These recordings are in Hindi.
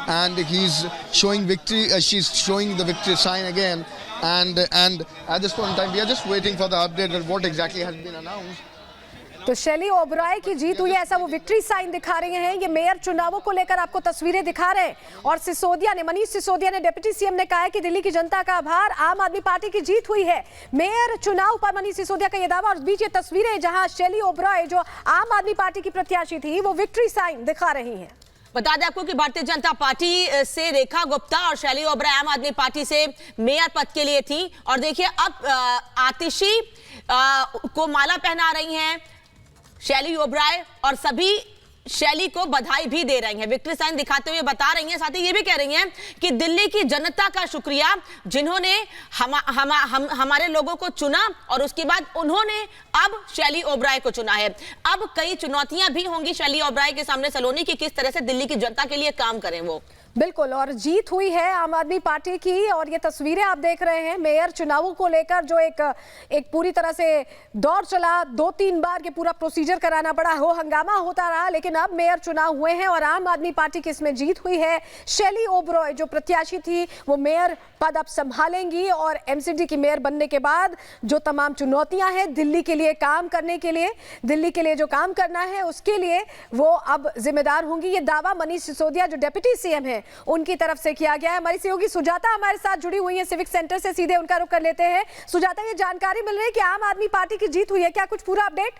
and he's showing victory. She's showing the victory sign again, and at this point in time, we are just waiting for the update of what exactly has been announced. तो शैली ओबराय की जीत हुई है, ऐसा वो विक्ट्री साइन दिखा रहे हैं। ये मेयर चुनावों को लेकर आपको तस्वीरें दिखा रहे हैं। और सिसोदिया ने, मनीष सिसोदिया ने, डिप्टी सीएम ने कहा है कि दिल्ली की जनता का आभार, आम आदमी पार्टी की जीत हुई है। मेयर चुनाव पर मनीष सिसोदिया का ये दावा, और बीच ये तस्वीरें जहां शैली ओबराय जो आम आदमी पार्टी की प्रत्याशी थी वो विक्ट्री साइन दिखा रही है। बता दें आपको कि भारतीय जनता पार्टी से रेखा गुप्ता और शैली ओबराय आम आदमी पार्टी से मेयर पद के लिए थी। और देखिए अब आतिशी को माला पहना रही हैं शैली ओबराय, और सभी शैली को बधाई भी दे रही हैं, विक्ट्री साइन दिखाते हुए बता रही हैं। साथ ही ये भी कह रही हैं कि दिल्ली की जनता का शुक्रिया, जिन्होंने हमारे लोगों को चुना और उसके बाद उन्होंने अब शैली ओबराय को चुना है। अब कई चुनौतियां भी होंगी शैली ओबराय के सामने सलोनी की, किस तरह से दिल्ली की जनता के लिए काम करें वो। बिल्कुल, और जीत हुई है आम आदमी पार्टी की। और ये तस्वीरें आप देख रहे हैं मेयर चुनावों को लेकर, जो एक पूरी तरह से दौर चला, 2-3 बार ये पूरा प्रोसीजर कराना पड़ा, हो हंगामा होता रहा, लेकिन अब मेयर चुनाव हुए हैं और आम आदमी पार्टी की इसमें जीत हुई है। शैली ओबराय जो प्रत्याशी थी वो मेयर पद अब संभालेंगी, और एमसीडी की मेयर बनने के बाद जो तमाम चुनौतियां हैं दिल्ली के लिए काम करने के लिए, दिल्ली के लिए जो काम करना है उसके लिए वो अब जिम्मेदार होंगी। ये दावा मनीष सिसोदिया जो डिप्टी सीएम है उनकी तरफ से किया गया है। हमारी सहयोगी सुजाता हमारे साथ जुड़ी हुई है सिविक सेंटर से, सीधे उनका रुख कर लेते हैं। सुजाता, ये जानकारी मिल रही है कि आम आदमी पार्टी की जीत हुई है, क्या कुछ पूरा अपडेट?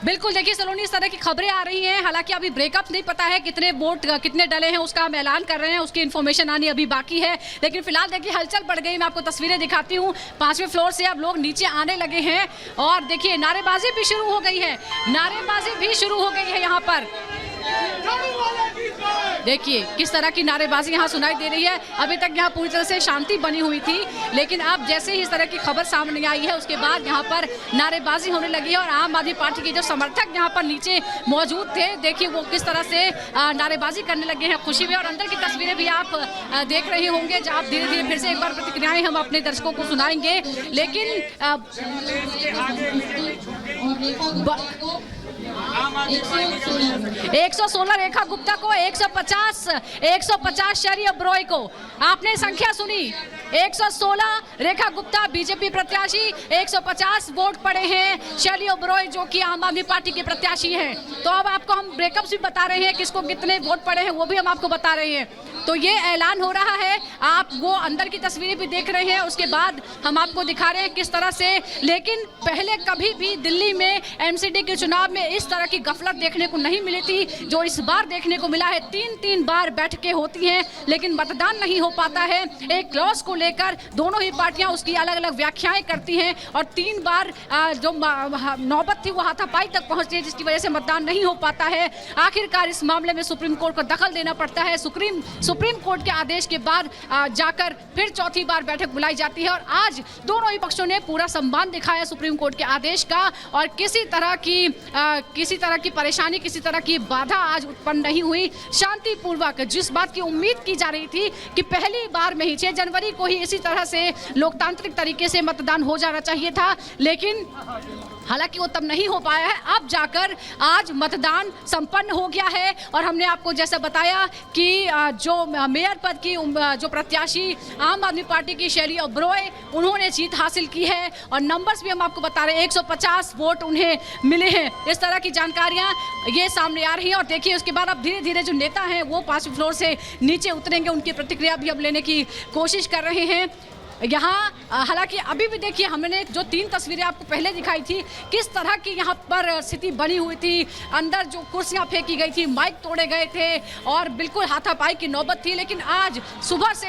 बिल्कुल, देखिए सलोनी, इस तरह की खबरें आ रही हैं। हालांकि अभी ब्रेकअप नहीं पता है, कितने वोट कितने डले हैं उसका हम ऐलान कर रहे हैं, उसकी इन्फॉर्मेशन आनी अभी बाकी है। लेकिन फिलहाल देखिए हलचल बढ़ गई। मैं आपको तस्वीरें दिखाती हूँ, 5वें फ्लोर से अब लोग नीचे आने लगे हैं, और देखिए नारेबाजी भी शुरू हो गई है, नारेबाजी भी शुरू हो गई है यहाँ पर। देखिए किस तरह की नारेबाजी यहाँ सुनाई दे रही है। अभी तक यहाँ पूरी तरह से शांति बनी हुई थी, लेकिन अब जैसे ही इस तरह की खबर सामने आई है उसके बाद यहाँ पर नारेबाजी होने लगी है। और आम आदमी पार्टी के जो समर्थक यहाँ पर नीचे मौजूद थे, देखिए वो किस तरह से नारेबाजी करने लगे हैं खुशी में। और अंदर की तस्वीरें भी आप देख रहे होंगे, जहाँ आप धीरे धीरे फिर से एक बार प्रतिक्रियाएं हम अपने दर्शकों को सुनाएंगे। लेकिन 116 रेखा गुप्ता को, 150 शैली ओबराय को। आपने संख्या सुनी, 116 रेखा गुप्ता बीजेपी प्रत्याशी, 150 वोट पड़े हैं शैली ओबराय जो कि आम आदमी पार्टी के प्रत्याशी हैं। तो अब आपको हम ब्रेकअप्स भी बता रहे हैं, किसको कितने वोट पड़े हैं वो भी हम आपको बता रहे हैं। तो ये ऐलान हो रहा है, आप वो अंदर की तस्वीरें भी देख रहे हैं, उसके बाद हम आपको दिखा रहे हैं किस तरह से। लेकिन पहले कभी भी दिल्ली में एमसीडी के चुनाव में इस तरह की गफलत देखने को नहीं मिली थी जो इस बार देखने को मिला है। 3-3 बार बैठकें होती हैं लेकिन मतदान नहीं हो पाता है। एक क्लॉज को लेकर दोनों ही पार्टियां उसकी अलग अलग व्याख्याएं करती हैं, और 3 बार जो नौबत थी वो हाथापाई तक पहुंचती है, जिसकी वजह से मतदान नहीं हो पाता है। आखिरकार इस मामले में सुप्रीम कोर्ट को दखल देना पड़ता है। सुप्रीम कोर्ट के आदेश के बाद जाकर फिर चौथी बार बैठक बुलाई जाती है, और आज दोनों ही पक्षों ने पूरा सम्मान दिखाया सुप्रीम कोर्ट के आदेश का, और किसी तरह की परेशानी, किसी तरह की बाधा आज उत्पन्न नहीं हुई। शांतिपूर्वक जिस बात की उम्मीद की जा रही थी कि पहली बार में ही 6 जनवरी को ही इसी तरह से लोकतांत्रिक तरीके से मतदान हो जाना चाहिए था, लेकिन हालांकि वो तब नहीं हो पाया है। अब जाकर आज मतदान संपन्न हो गया है, और हमने आपको जैसा बताया कि जो मेयर पद की जो प्रत्याशी आम आदमी पार्टी की शैली ओबराय, उन्होंने जीत हासिल की है, और नंबर्स भी हम आपको बता रहे हैं, 150 वोट उन्हें मिले हैं। इस तरह की जानकारियां ये सामने आ रही हैं। और देखिए उसके बाद अब धीरे धीरे जो नेता हैं वो 5वें फ्लोर से नीचे उतरेंगे, उनकी प्रतिक्रिया भी अब लेने की कोशिश कर रहे हैं यहाँ। हालांकि अभी भी देखिए हमने जो 3 तस्वीरें आपको पहले दिखाई थी, किस तरह की यहाँ पर स्थिति बनी हुई थी। अंदर जो कुर्सियाँ फेंकी गई थी, माइक तोड़े गए थे, और बिल्कुल हाथापाई की नौबत थी। लेकिन आज सुबह से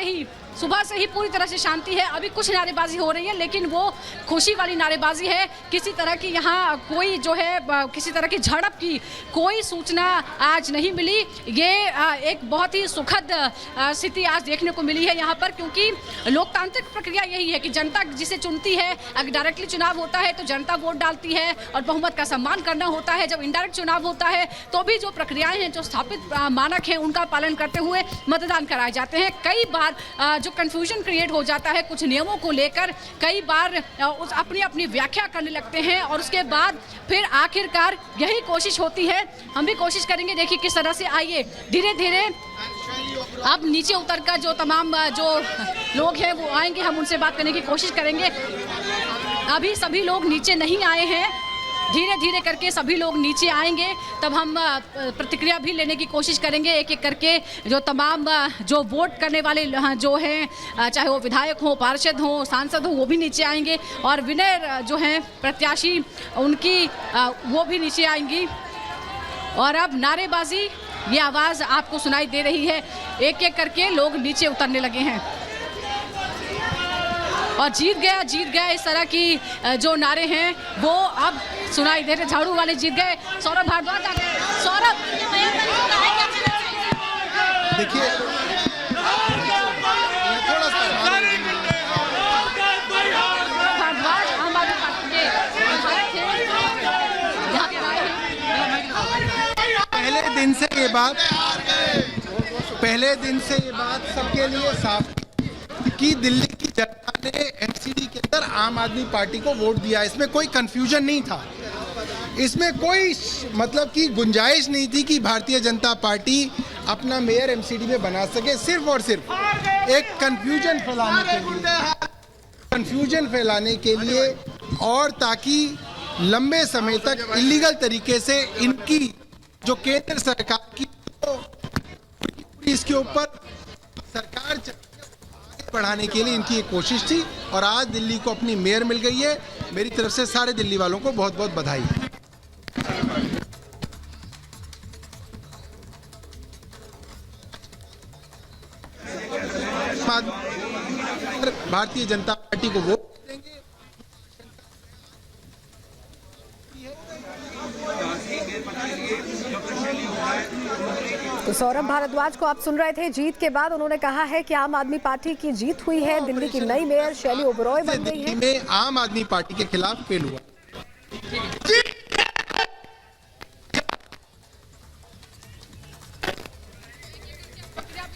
ही पूरी तरह से शांति है। अभी कुछ नारेबाजी हो रही है, लेकिन वो खुशी वाली नारेबाजी है। किसी तरह की यहाँ कोई जो है किसी तरह की झड़प की कोई सूचना आज नहीं मिली। ये एक बहुत ही सुखद स्थिति आज देखने को मिली है यहाँ पर, क्योंकि लोकतांत्रिक प्रक्रिया यही है कि जनता जिसे चुनती है, अगर डायरेक्टली चुनाव होता है तो जनता वोट डालती है और बहुमत का सम्मान करना होता है। जब इनडायरेक्ट चुनाव होता है तो भी जो प्रक्रियाएं हैं, जो स्थापित मानक हैं, उनका पालन करते हुए मतदान कराए जाते हैं। कई बार जो कंफ्यूजन क्रिएट हो जाता है कुछ नियमों को लेकर, कई बार अपनी अपनी व्याख्या करने लगते हैं और उसके बाद फिर आखिरकार यही कोशिश होती है। हम भी कोशिश करेंगे, देखिए किस तरह से, आइए धीरे धीरे अब नीचे उतरकर जो तमाम जो लोग हैं वो आएंगे, हम उनसे बात करने की कोशिश करेंगे। अभी सभी लोग नीचे नहीं आए हैं, धीरे धीरे करके सभी लोग नीचे आएंगे, तब हम प्रतिक्रिया भी लेने की कोशिश करेंगे। एक एक करके जो तमाम जो वोट करने वाले जो हैं, चाहे वो विधायक हो, पार्षद हो, सांसद हो, वो भी नीचे आएंगे और विनर जो हैं प्रत्याशी उनकी वो भी नीचे आएंगी। और अब नारेबाजी, ये आवाज़ आपको सुनाई दे रही है, एक एक करके लोग नीचे उतरने लगे हैं और जीत गया इस तरह की जो नारे हैं वो अब सुनाई दे रहे। झाड़ू वाले जीत गए, सौरभ भारद्वाज आ गए। सौरभ, देखिए भारद्वाज आम आदमी पार्टी के यहाँ के आए हैं। पहले दिन से ये बात सबके लिए साफ कि दिल्ली की जनता ने एमसीडी के अंदर आम आदमी पार्टी को वोट दिया। इसमें कोई कंफ्यूजन नहीं था, इसमें कोई मतलब की गुंजाइश नहीं थी कि भारतीय जनता पार्टी अपना मेयर एमसीडी में बना सके, सिर्फ और सिर्फ एक कंफ्यूजन फैलाने के लिए और ताकि लंबे समय तक इलीगल तरीके से इनकी जो केंद्र सरकार की इसके ऊपर सरकार बढ़ाने के लिए इनकी एक कोशिश थी और आज दिल्ली को अपनी मेयर मिल गई है। मेरी तरफ से सारे दिल्ली वालों को बहुत बहुत बधाई। भारतीय जनता पार्टी को वोट देंगे। तो सौरभ भारद्वाज को आप सुन रहे थे। जीत के बाद उन्होंने कहा है कि आम आदमी पार्टी की जीत हुई है, दिल्ली की नई मेयर शैली ओबरॉय बन गई है। दिल्ली में आम आदमी पार्टी के खिलाफ फेल हुआ।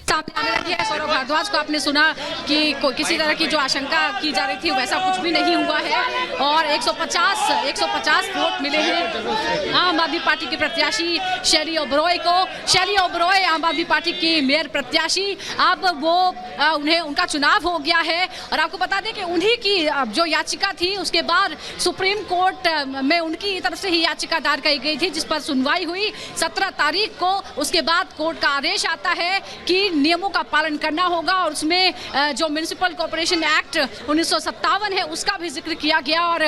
सामने आने लगी है। सौरभ भारद्वाज को आपने सुना कि किसी तरह की जो आशंका की जा रही थी वैसा कुछ भी नहीं हुआ है और 150 वोट मिले हैं आम आदमी पार्टी की प्रत्याशी शैली ओबरॉय को। शैली ओबरॉय आम आदमी पार्टी की मेयर प्रत्याशी, अब वो उनका चुनाव हो गया है और आपको बता दें कि उन्हीं की जो याचिका थी उसके बाद सुप्रीम कोर्ट में उनकी तरफ से ही याचिका दायर की गई थी जिस पर सुनवाई हुई 17 तारीख को। उसके बाद कोर्ट का आदेश आता है कि नियमों का पालन करना होगा और उसमें जो म्युनिसिपल कॉर्पोरेशन एक्ट 1957 है उसका भी जिक्र किया गया और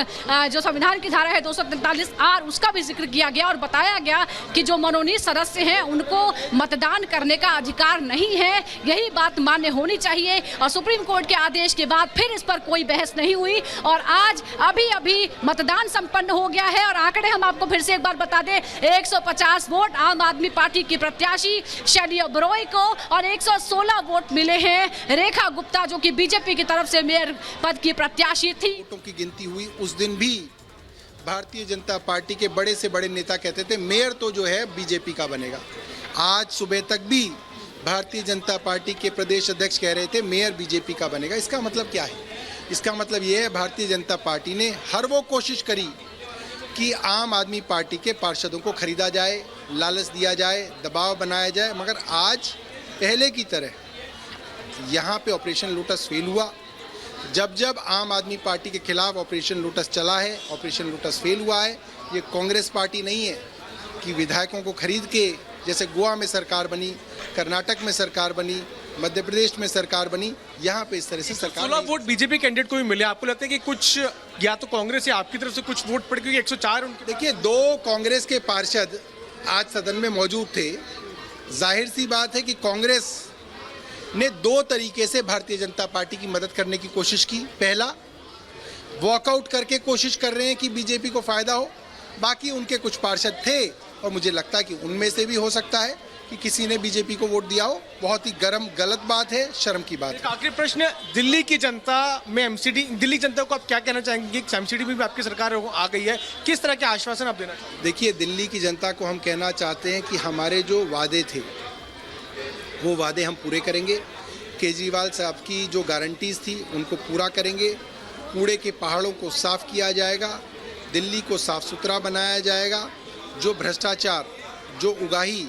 जो संविधान की धारा है 243(r) उसका भी जिक्र किया गया और बताया गया कि जो मनोनीत सदस्य हैं उनको मतदान करने का अधिकार नहीं है। यही बात मान्य होनी चाहिए और सुप्रीम कोर्ट के आदेश के बाद फिर इस पर कोई बहस नहीं हुई और आज अभी मतदान संपन्न हो गया है और आंकड़े हम आपको फिर से एक बार बता दें, 150 वोट आम आदमी पार्टी की प्रत्याशी शैली ओबरॉय को और 116 वोट मिले हैं रेखा गुप्ता जो कि बीजेपी की तरफ से मेयर पद की प्रत्याशी थी। वोटों की गिनती हुई उस दिन भी भारतीय जनता पार्टी के बड़े से बड़े नेता कहते थे मेयर तो जो है बीजेपी का बनेगा। आज सुबह तक भी भारतीय जनता पार्टी के प्रदेश अध्यक्ष कह रहे थे मेयर बीजेपी का बनेगा। इसका मतलब क्या है? इसका मतलब ये है भारतीय जनता पार्टी ने हर वो कोशिश करी कि आम आदमी पार्टी के पार्षदों को खरीदा जाए, लालच दिया जाए, दबाव बनाया जाए, मगर आज पहले की तरह यहाँ पे ऑपरेशन लोटस फेल हुआ। जब आम आदमी पार्टी के खिलाफ ऑपरेशन लोटस चला है, ऑपरेशन लोटस फेल हुआ है। ये कांग्रेस पार्टी नहीं है कि विधायकों को खरीद के जैसे गोवा में सरकार बनी, कर्नाटक में सरकार बनी, मध्य प्रदेश में सरकार बनी, यहाँ पे इस तरह से सरकार 16 वोट बीजेपी कैंडिडेट को भी मिले। आपको लगता है कि कुछ या तो कांग्रेस या आपकी तरफ से कुछ वोट पड़े क्योंकि 104 उनके? देखिए, 2 कांग्रेस के पार्षद आज सदन में मौजूद थे। जाहिर सी बात है कि कांग्रेस ने 2 तरीके से भारतीय जनता पार्टी की मदद करने की कोशिश की। पहला, वॉकआउट करके कोशिश कर रहे हैं कि बीजेपी को फायदा हो। बाकी उनके कुछ पार्षद थे और मुझे लगता है कि उनमें से भी हो सकता है कि किसी ने बीजेपी को वोट दिया हो। बहुत ही गलत बात है, शर्म की बात है। आखिरी प्रश्न, दिल्ली की जनता में एमसीडी, दिल्ली जनता को आप क्या कहना चाहेंगे? एमसीडी में भी आपकी सरकार आ गई है, किस तरह के आश्वासन आप देना चाहेंगे? देखिए, दिल्ली की जनता को हम कहना चाहते हैं कि हमारे जो वादे थे वो वादे हम पूरे करेंगे। केजरीवाल साहब की जो गारंटीज़ थी उनको पूरा करेंगे। कूड़े के पहाड़ों को साफ किया जाएगा, दिल्ली को साफ सुथरा बनाया जाएगा। जो भ्रष्टाचार, जो उगाही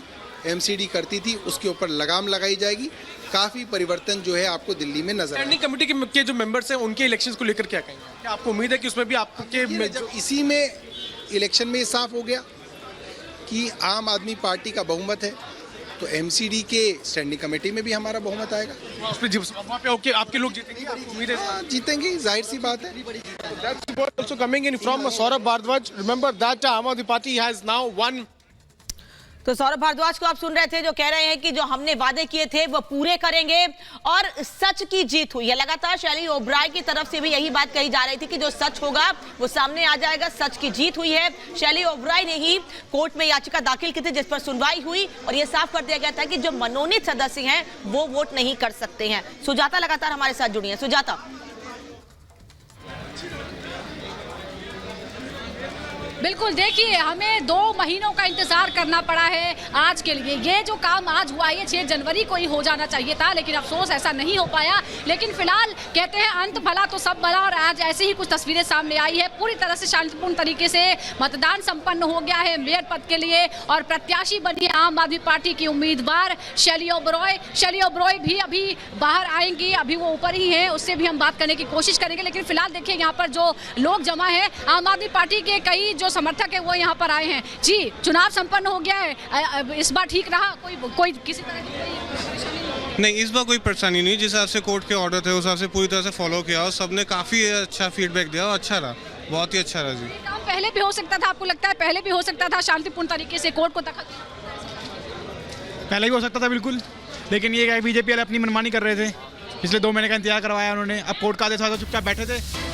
एमसीडी करती थी उसके ऊपर लगाम लगाई जाएगी। काफ़ी परिवर्तन जो है आपको दिल्ली में नजर आएगा। स्टैंडिंग कमेटी के जो मेंबर्स हैं उनके इलेक्शंस को लेकर क्या कहेंगे? क्या आपको उम्मीद है कि उसमें भी आपके जब इसी में इलेक्शन में साफ हो गया कि आम आदमी पार्टी का बहुमत है, तो एमसीडी के स्टैंडिंग कमेटी में भी हमारा बहुमत आएगा। उस पे वहाँ पे ओके आपके लोग जीतेंगे, आपको उम्मीद है? हाँ, जीतेंगे, जाहिर सी बात है। That's the word also coming in from Saurabh Bhardwaj. Remember that Aam Aadmi Party has now won. तो सौरभ भारद्वाज को आप सुन रहे थे जो कह रहे हैं कि जो हमने वादे किए थे वो पूरे करेंगे और सच की जीत हुई है। लगातार शैली ओबराय की तरफ से भी यही बात कही जा रही थी कि जो सच होगा वो सामने आ जाएगा, सच की जीत हुई है। शैली ओबराय ने ही कोर्ट में याचिका दाखिल की थी जिस पर सुनवाई हुई और ये साफ कर दिया गया था कि जो मनोनीत सदस्य हैं वो वोट नहीं कर सकते हैं। सुजाता लगातार हमारे साथ जुड़ी है। सुजाता, बिल्कुल, देखिए हमें 2 महीनों का इंतजार करना पड़ा है आज के लिए। ये जो काम आज हुआ ये 6 जनवरी को ही हो जाना चाहिए था, लेकिन अफसोस ऐसा नहीं हो पाया। लेकिन फिलहाल कहते हैं अंत भला तो सब भला, और आज ऐसी ही कुछ तस्वीरें सामने आई है। पूरी तरह से शांतिपूर्ण तरीके से मतदान संपन्न हो गया है मेयर पद के लिए और प्रत्याशी बनी है आम आदमी पार्टी की उम्मीदवार शैली ओबराय। शैली ओबराय भी अभी बाहर आएंगी, अभी वो ऊपर ही हैं, उससे भी हम बात करने की कोशिश करेंगे। लेकिन फिलहाल देखिए यहाँ पर जो लोग जमा है, आम आदमी पार्टी के कई जो समर्थक है वो यहाँ पर आए हैं। जी, चुनाव संपन्न हो गया है, इस बार ठीक रहा? कोई किसी तरह की परेशानी नहीं, इस बार कोई परेशानी नहीं। जिस हिसाब से कोर्ट के ऑर्डर थे उस हिसाब से पूरी तरह से फॉलो किया और सबने काफ़ी अच्छा फीडबैक दिया और अच्छा रहा, बहुत ही अच्छा रहा। जी, काम पहले भी हो सकता था, आपको लगता है पहले भी हो सकता था शांतिपूर्ण तरीके से कोर्ट को दखल? पहले भी हो सकता था बिल्कुल, लेकिन ये क्या बीजेपी वाले अपनी मनमानी कर रहे थे। पिछले 2 महीने का इंतजार करवाया उन्होंने, अब कोर्ट का आदेश आया तो चुपचाप बैठे थे।